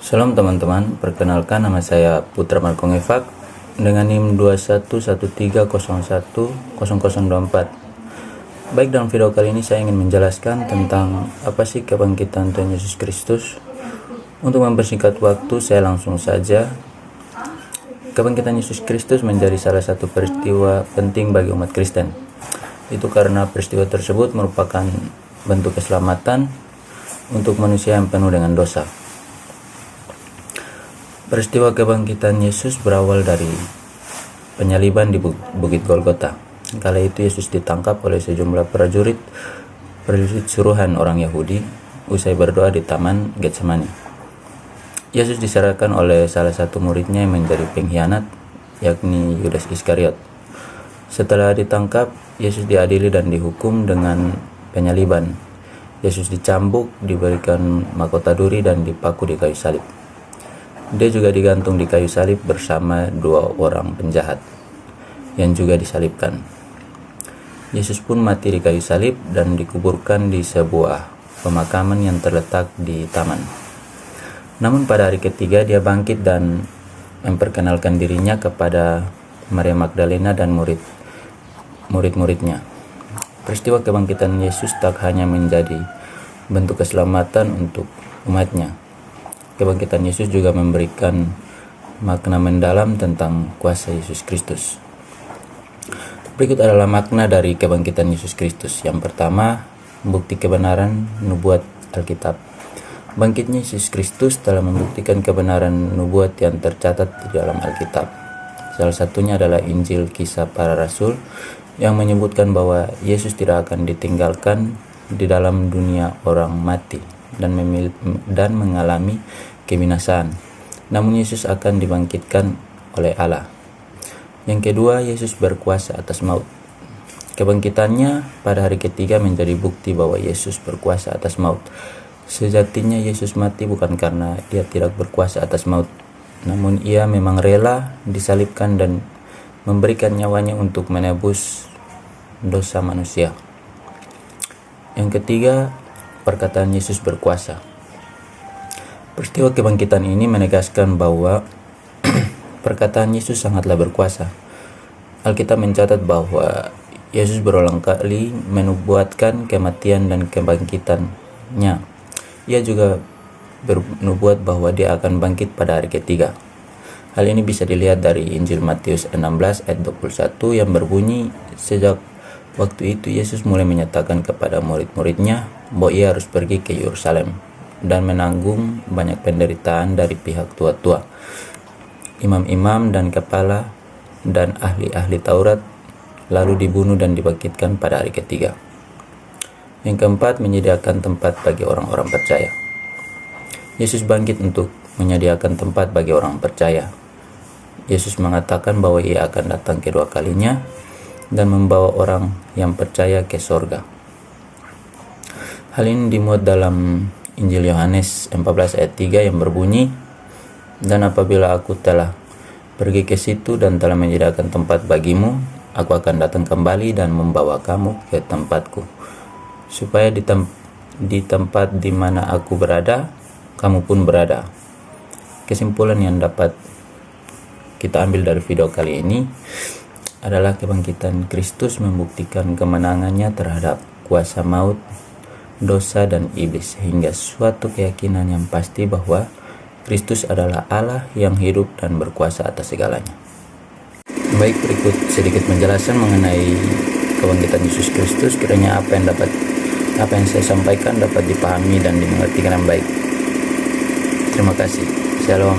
Shalom teman-teman, perkenalkan nama saya Putra Markong Evak dengan NIM 2113010024. Baik, dalam video kali ini saya ingin menjelaskan tentang apa sih kebangkitan Tuhan Yesus Kristus. Untuk mempersingkat waktu, saya langsung saja. Kebangkitan Yesus Kristus menjadi salah satu peristiwa penting bagi umat Kristen. Itu karena peristiwa tersebut merupakan bentuk keselamatan untuk manusia yang penuh dengan dosa. Peristiwa kebangkitan Yesus berawal dari penyaliban di Bukit Golgota. Kala itu Yesus ditangkap oleh sejumlah prajurit suruhan orang Yahudi usai berdoa di Taman Getsemani. Yesus diserahkan oleh salah satu muridnya yang menjadi pengkhianat, yakni Yudas Iskariot. Setelah ditangkap, Yesus diadili dan dihukum dengan penyaliban. Yesus dicambuk, diberikan mahkota duri dan dipaku di kayu salib. Dia juga digantung di kayu salib bersama dua orang penjahat yang juga disalibkan. Yesus pun mati di kayu salib dan dikuburkan di sebuah pemakaman yang terletak di taman. Namun pada hari ketiga dia bangkit dan memperkenalkan dirinya kepada Maria Magdalena dan murid-muridnya. Peristiwa kebangkitan Yesus tak hanya menjadi bentuk keselamatan untuk umatnya. Kebangkitan Yesus juga memberikan makna mendalam tentang kuasa Yesus Kristus. Berikut adalah makna dari kebangkitan Yesus Kristus. Yang pertama, bukti kebenaran nubuat Alkitab. Bangkitnya Yesus Kristus telah membuktikan kebenaran nubuat yang tercatat di dalam Alkitab. Salah satunya adalah Injil Kisah Para Rasul yang menyebutkan bahwa Yesus tidak akan ditinggalkan di dalam dunia orang mati dan mengalami kebinasaan. Namun Yesus akan dibangkitkan oleh Allah. Yang kedua, Yesus berkuasa atas maut. Kebangkitannya pada hari ketiga menjadi bukti bahwa Yesus berkuasa atas maut. Sejatinya Yesus mati bukan karena dia tidak berkuasa atas maut, namun ia memang rela disalibkan dan memberikan nyawanya untuk menebus dosa manusia. Yang ketiga, perkataan Yesus berkuasa. Peristiwa kebangkitan ini menegaskan bahwa perkataan Yesus sangatlah berkuasa. Alkitab mencatat bahwa Yesus berulang kali menubuatkan kematian dan kebangkitannya. Ia juga bernubuat bahwa dia akan bangkit pada hari ketiga. Hal ini bisa dilihat dari Injil Matius 16 ayat 21 yang berbunyi, sejak waktu itu Yesus mulai menyatakan kepada murid-muridnya bahwa ia harus pergi ke Yerusalem dan menanggung banyak penderitaan dari pihak tua-tua, imam-imam dan kepala dan ahli-ahli Taurat, lalu dibunuh dan dibangkitkan pada hari ketiga. Yang keempat, menyediakan tempat bagi orang-orang percaya. Yesus bangkit untuk menyediakan tempat bagi orang percaya. Yesus mengatakan bahwa ia akan datang kedua kalinya dan membawa orang yang percaya ke sorga. Hal ini dimuat dalam Injil Yohanes 14 ayat 3 yang berbunyi, "Dan apabila aku telah pergi ke situ dan telah menyediakan tempat bagimu, aku akan datang kembali dan membawa kamu ke tempatku, supaya di tempat di mana aku berada, kamu pun berada." Kesimpulan yang dapat kita ambil dari video kali ini adalah kebangkitan Kristus membuktikan kemenangannya terhadap kuasa maut, dosa dan iblis, sehingga suatu keyakinan yang pasti bahwa Kristus adalah Allah yang hidup dan berkuasa atas segalanya. Baik, berikut sedikit penjelasan mengenai kebangkitan Yesus Kristus. Kiranya apa yang saya sampaikan dapat dipahami dan dimengerti dengan baik. Terima kasih. Shalom.